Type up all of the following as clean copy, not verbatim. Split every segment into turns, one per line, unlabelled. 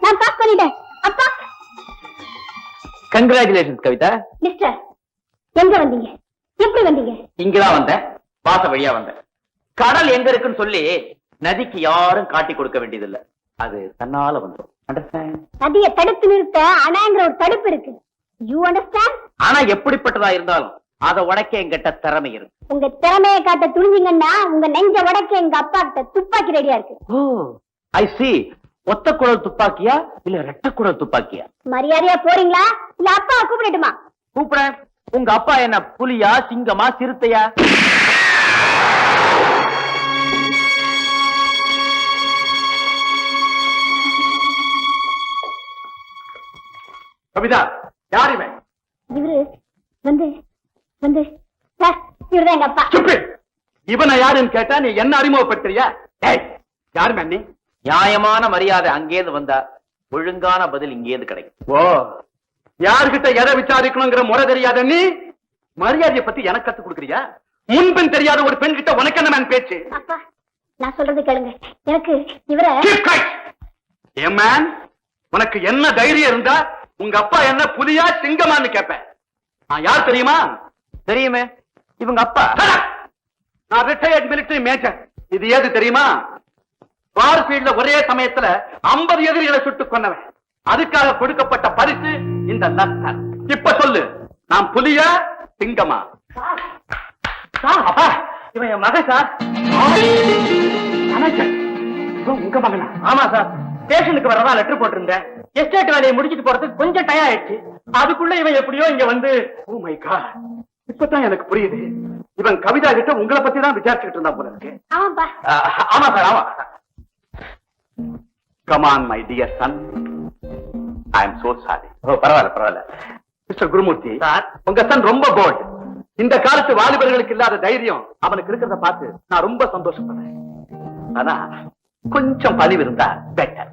நான் பாஸ் பண்ணிட்டேன் அப்பா.
கங்க்ராச்சுலேஷன்ஸ் கவிதா.
மிஸ்டர், எங்க வந்தீங்க? எப்படி வந்தீங்க?
இங்கதான் வந்தேன், பாச வழியா வந்தேன். கடல் எங்க இருக்குன்னு சொல்லி நதிக்கு யாரும் காட்டி கொடுக்க வேண்டியதில்லை, அது தன்னால வந்துடும். அண்டர்ஸ்டாண்ட்?
நதியை தடுத்து நிறுத்த அணாங்கிற ஒரு தடுப்பு இருக்கு. You understand?
ஆனா எப்படிப்பட்டதா இருந்தாலும் அதை உடைக்க என்கிட்ட திறமை இருக்கு.
உங்க திறமையை காட்ட துணிஞ்சீங்கன்னா உங்க நெஞ்ச உடைக்க எங்க அப்பா கிட்ட துப்பாக்கி ரெடியா இருக்கு.
ஓ ஐ சி. ஒத்த குழல் துப்பாக்கியா இல்ல ரெட்ட குழல் துப்பாக்கியா?
மரியாதையா போறீங்களா இல்ல அப்பா கூப்பிடட்டுமா?
கூப்பிடுறேன். உங்க அப்பா என்ன புலியா சிங்கமா சிறுத்தையா? கவிதா, யார் இவன்?
இவரு வந்து வந்து சார், இவருதான் எங்க அப்பா.
இவனை யாருன்னு கேட்டா நீ என்ன அறிமுகப்படுத்துறியா? யாரு மேம் நீ? நியாயமான மரியாதை அங்கேருந்து வந்தா ஒழுங்கான பதில் இங்கேருந்து கிடைக்கும். ஓ, யாருகிட்ட எதை விசாரிக்கணுங்கிற முறை தெரியாத நீ மரியாதையை பத்தி எனக்கு கத்து கொடுக்குறியா? முன்பின் தெரியாத ஒரு பெண் கிட்ட உனக்கு என்ன மேன் பேச்சு?
அப்பா, நான் சொல்றது கேளுங்க. எனக்கு இவரை
மேன், உனக்கு என்ன தைரியம் இருந்தா உங்க அப்பா என்ன புலியா சிங்கமான்னு கேட்பேன். நான் யார் தெரியுமா?
தெரியுமே, இவங்க அப்பா.
நான் ரிட்டையர்ட் மிலிட்டரி மேஜர். இது ஏது தெரியுமா? வார்ஃபீல்ட்ல ஒரே சமயத்துல 50 எதிரிகளை சுட்டுக் கொன்னவன். அதுக்காக கொடுக்கப்பட்ட பரிசு இந்த லத்தர். இப்ப சொல்லு, நான் புலியா சிங்கமா?
அப்பா, இவன் என் மகன் சார்.
உங்க மகனா?
ஆமா சார், ஸ்டேஷனுக்கு வரதா லெட்டர் போட்டிருந்தேன். எஸ்டேட் வேலையை முடிச்சிட்டு போறதுக்கு கொஞ்சம் டயம் ஆயிடுச்சு. அதுக்குள்ள இவன் எப்படியோ இங்க வந்து.
ஓ மை காட், இப்பதான் எனக்கு புரியுது. இவன் கவிதா கிட்ட உங்களை பத்தி தான் விசாரிச்சுட்டு இருந்தா போல இருக்கு.
ஆமாப்பா.
ஆமா சார், ஆமா. Come on, my dear son. I am so sorry.
பரவாயில்ல பரவாயில்ல.
மிஸ்டர் குருமூர்த்தி
சார்,
உங்க சன் ரொம்ப போல்ட். இந்த காலத்து வாலிபர்களுக்கு இல்லாத தைரியம் அவனுக்கு இருக்கிறத பார்த்து நான் ரொம்ப சந்தோஷப்படுறேன். ஆனா கொஞ்சம் பதிவு இருந்தா better.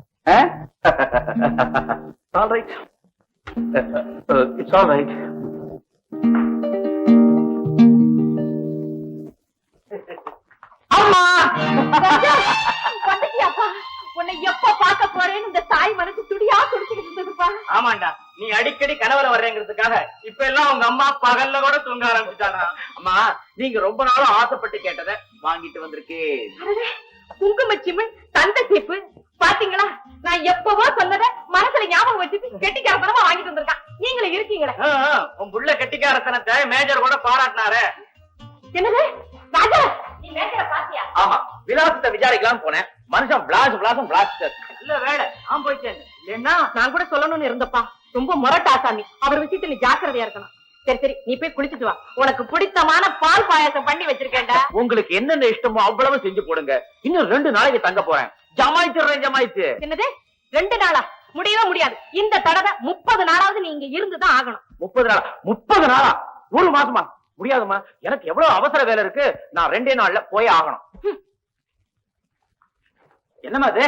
All right. It's all right.
அம்மா
வந்துட்டியாப்பா? உன்னை எப்ப பார்க்க போறேன்னு இந்த தாய் மனசு துடியா துடிச்சுக்கிட்டு இருந்ததுப்பா.
ஆமாண்டா, நீ அடிக்கடி கனவுல வர்றேங்கிறதுக்காக இப்ப எல்லாம் உங்க அம்மா பகல்ல கூட தூங்க ஆரம்பிச்சுட்டாங்க. அம்மா, நீங்க ரொம்ப நாளும் ஆசைப்பட்டு கேட்டதை வாங்கிட்டு வந்திருக்கேன்.
குங்குமச்சிமிழ் தந்த சீப்பு பாத்தீங்களா? நான் எப்பவோ சொன்னதை மனசுல ஞாபகம் வச்சுட்டு கெட்டிக்காரத்தனமா வாங்கிட்டு வந்திருக்கான். நீங்களும் இருக்கீங்களே.
உன் புள்ள கெட்டிக்காரத்தனத்தை மேஜர் கூட பாராட்டினாரு.
என்னது ராஜா, நீ மேஜரை பாத்தியா?
ஆமா, விலாசத்தை விசாரிக்கலாம் போனேன். மனுஷன் பிளாஸ் பிளாஸும் பிளாஸ்டர். இல்ல வேலை, நான் போயிட்டேன். இல்லன்னா
நான் கூட சொல்லணும்னு இருந்தப்பா. ரொம்ப முரட்டாசாமி, அவர் விஷயத்துல நீ ஜாக்கிரதையா இருக்கணும். சரி சரி, நீ போய் குளிச்சுட்டு வா. உனக்கு பிடித்தமான பால் பாயாசம் பண்ணி வச்சிருக்கேன்டா.
உங்களுக்கு என்னென்ன இஷ்டமோ அவ்வளவு செஞ்சு போடுங்க. இன்னும் 2 நாளைக்கு தங்க போறேன். ஜமாய்ச்சிடுறேன், ஜமாய்ச்சு.
என்னது 2 நாளா? முடியவே முடியாது. இந்த தடவை 30 நாளாவது நீ இங்க இருந்துதான் ஆகணும்.
30 நாளா? 30 நாளா? 1 மாசமா? முடியாதுமா, எனக்கு எவ்வளவு அவசர வேலை இருக்கு. நான் 2 நாள்ல போய் ஆகணும். என்னமா அது?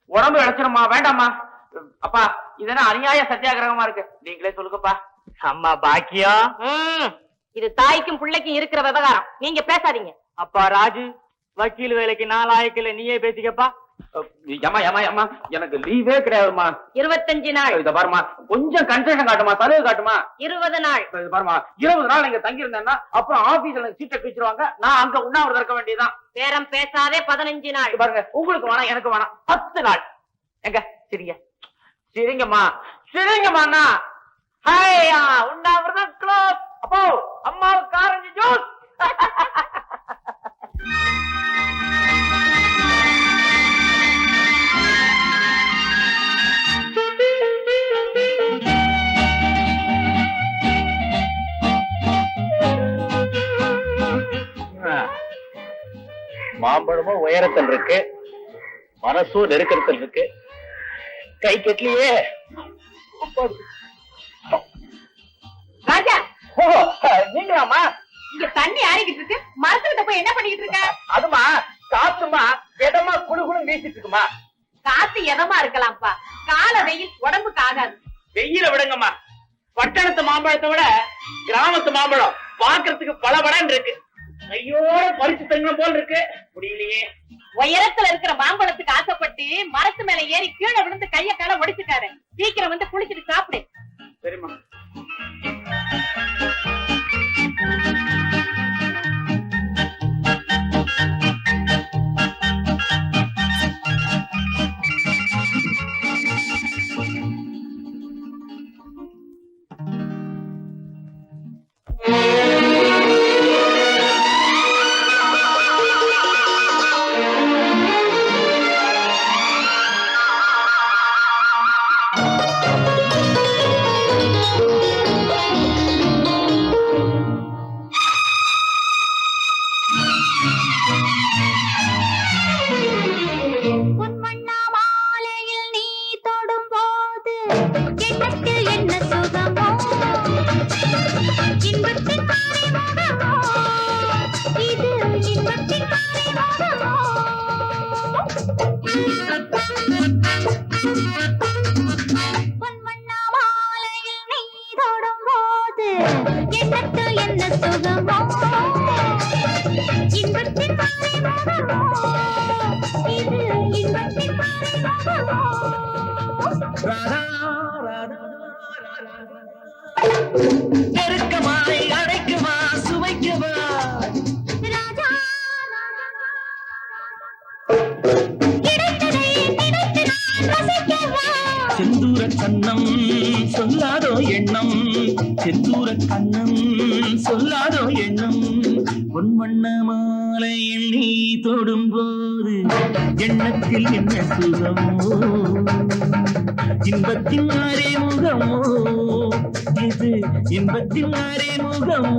உடம்பு இழைச்சிருமா? வேண்டாமா அப்பா, இதென்ன அநியாய சத்தியாகிரகமா இருக்கு. நீங்களே சொல்லுங்கப்பா. அம்மா பாக்கியம்,
இது தாய்க்கும் பிள்ளைக்கும் இருக்கிற விவகாரம். நீங்க பேசாதீங்க.
அப்பா ராஜு, வக்கீல் வேலைக்கு நான் லாயக்கில்லை, நீயே பேசிக்கப்பா. ஏமா ஏமா ஏமா, எனக்கு லீவே கிடையாதுமா.
25 நாள்.
இத பாருமா, கொஞ்சம் கன்செஷன் காட்டுமா, சலுகை காட்டுமா.
20 நாள்.
பாருமா, 20 நாள் நீங்க தங்கி இருந்தேன்னா அப்புறம் ஆபீஸ்ல எனக்கு சீட்டை பிரிச்சிருவாங்க. நான் அங்க உண்ணாவிரதம் இருக்க வேண்டியதுதான்.
பேரம் பேசாதே. 15 நாள்.
பாருங்க, உங்களுக்கு வேணாம், எனக்கு வேணாம். 10 நாள். எங்க சரிங்க, சரிங்கம்மா, சரிங்கம்மா. ஹையா, உண்ணாவிரதம் க்ளோஸ். அப்போ அம்மாவுக்கு ஆரஞ்சு ஜூஸ். மாம்பழமும் உயரத்தில் இருக்கு, மனசும் நெருக்கத்தில் இருக்கு, கை கெட்டலையே.
ராஜா,
நீங்களாமா?
இங்க தண்ணி ஆறிக்கிட்டு இருக்கு, மரத்துக்கிட்ட போய் என்ன பண்ணிக்கிட்டு இருக்க?
அதுமா, காத்துமா எதமா குழுகுழு வீசிட்டு இருக்குமா.
காத்து எதமா இருக்கலாம்ப்பா, கால வெயில் உடம்புக்கு ஆகாது.
வெயில விடுங்கம்மா. பட்டணத்து மாம்பழத்தை விட கிராமத்து மாம்பழம் பாக்குறதுக்கு பலபடன்னு இருக்கு. ஐயோட பறிச்சு தங்கணும் போல் இருக்கு. முடியலையே.
உயரத்துல இருக்கிற மாம்பழத்துக்கு ஆசைப்பட்டு மரத்து மேல ஏறி கீழே விழுந்து கைய கால ஒடிச்சுட்டாரு. சீக்கிரம் வந்து குளிச்சுட்டு சாப்பிடு.
சரிம்மா.
நெருக்கமாய் அடைக்குமா சுவைக்குமா செந்தூர கண்ணம் சொல்லாதோ எண்ணம் செந்தூர கண்ணம் சொல்லாதோ எண்ணம் பொன்வண்ண மாலையில் நீ தொடும்போது எண்ணத்தில் என்ன சுகமோ இன்பத்தின் அறிமுகமோ இது இன்பத்தின் அறிமுகமோ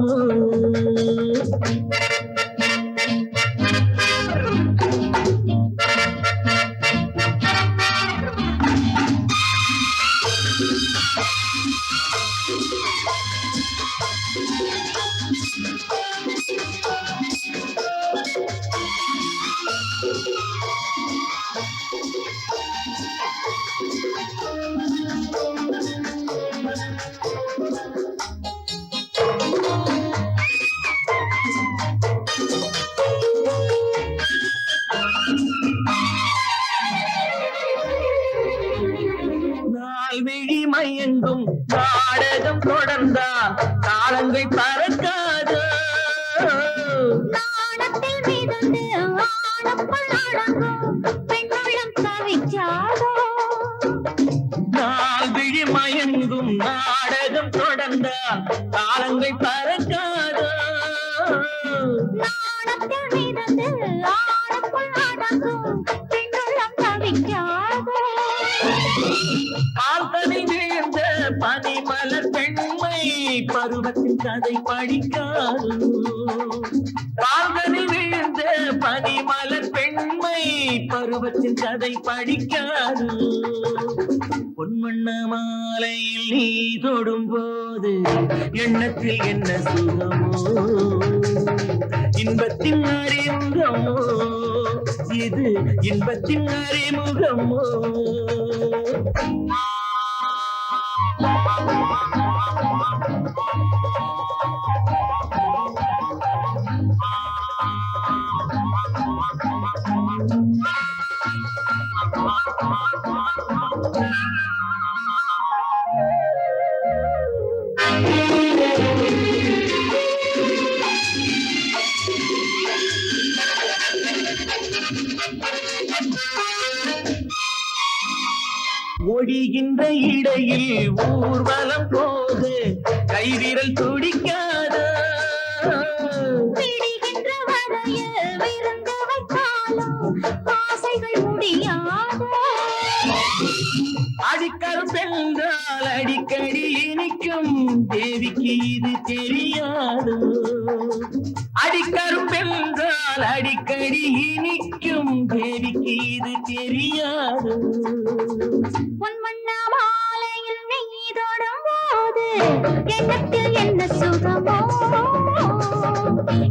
மயங்கும் நாடகம் தொடர்ந்தான் காலங்கள் பறக்காது நாணத்தில் மிதந்து ஆடப்பல் அடங்கும் பெண்ணுள்ளம் தவிக்காதோ நாள் விழி மயங்கும் நாடகம் தொடர்ந்தான் காலங்கள் பறக்காதோ நாணத்தில் மிதந்து ஆடப்பல் அடங்கும் பெண்ணுள்ளம் தவிக்காதோ ஆழ்தனை விழுந்த பனிமலர் பெண்மை பருவத்தின் கதை படிக்காது ஆழ்தனை விழுந்த பனிமலர் பெண்மை பருவத்தின் கதை படிக்காது பொன்வண்ண மாலையில் நீ தொடும்போது எண்ணத்தில் என்ன சுகமோ இன்பத்தின் அறிமுகமோ இது இன்பத்தின் அறிமுகமோ ஒடிகின்ற இடையில் ஊர்வலம் போது கைவிரல் துடிக்காத பிடிகின்ற வரைய விருந்து வைத்தாலும் ஆசைகள் முடியாத அடிக்கரும் பெண்கள் அடிக்கடி இனிக்கும் தேவிக்கு இது தெரியாது அடிக்கரும் பெண்கள் அடிக்கடி இனிக்கும் தேவிக்கு இது தெரியாது பொன்வண்ண மாலையில் நீ தொடும்போது எண்ணத்தில் என்ன சுகமோ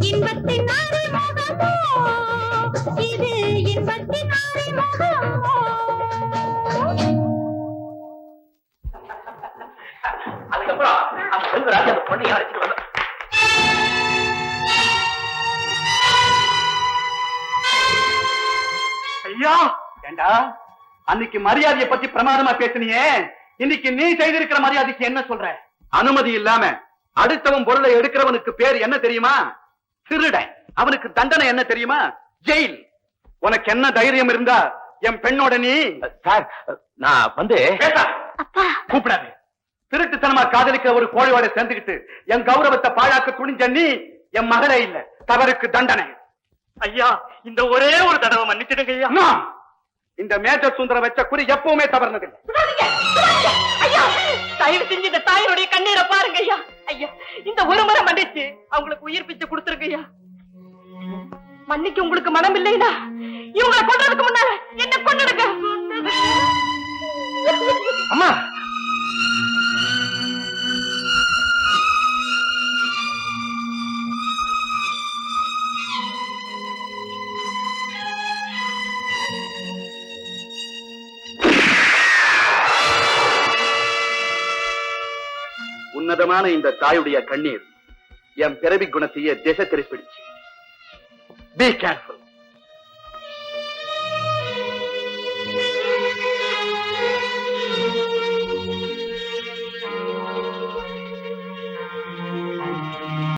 இன்பத்தின் அறிமுகமோ இது இன்பத்தின் அறிமுகமோ
அதுக்கப்புறம் அந்த செல்வராஜ் அந்த பொண்ணையும் அழைச்சிட்டு வந்தோம்.
ஐயா ஏண்டா அன்னைக்கு மரியாதையை பத்தி பிரமாதமா பேசினியே, இன்னைக்கு நீ செய்திருக்கிற மரியாதைக்கு என்ன சொல்ற? அனுமதி இல்லாம அடுத்தவன் பொருளை எடுக்கிறவனுக்கு பேர் என்ன தெரியுமா? திருடன். அவனுக்கு தண்டனை என்ன தெரியுமா? ஜெயில். உனக்கு என்ன தைரியம் இருந்தா என் பெண்ணோட நீ?
சார் நான் வந்து
கூப்பிடாது. திருட்டுத்தனமா காதலிக்க ஒரு கோழியோட சேர்ந்துக்கிட்டு என் கௌரவத்தை பாழாக்க துணிஞ்ச நீ என் மகளே இல்ல. தவறுக்கு தண்டனை. ஐயா இந்த ஒரே ஒரு தடவை மன்னிச்சிடுங்க ஐயா. இந்த மேஜர் சுந்தரம் வச்ச குறி எப்பவுமே தவறுனதில்லை.
ஐயா தயவு செஞ்சு இந்த தாயினுடைய கண்ணீரை பாருங்க ஐயா. ஐயா இந்த ஒரு முறை மன்னிச்சு அவங்களுக்கு உயிர் பிச்சை கொடுத்துருங்க ஐயா. மன்னிக்க உங்களுக்கு மனம் இல்லையா? இவங்களை கொண்டதுக்கு முன்னால என்ன கொண்டுடுங்க.
அம்மா
உன்னதமான இந்த தாயுடைய கண்ணீர் என் பிறவி குணத்தையே திசை திருப்பிடுச்சு. Be careful.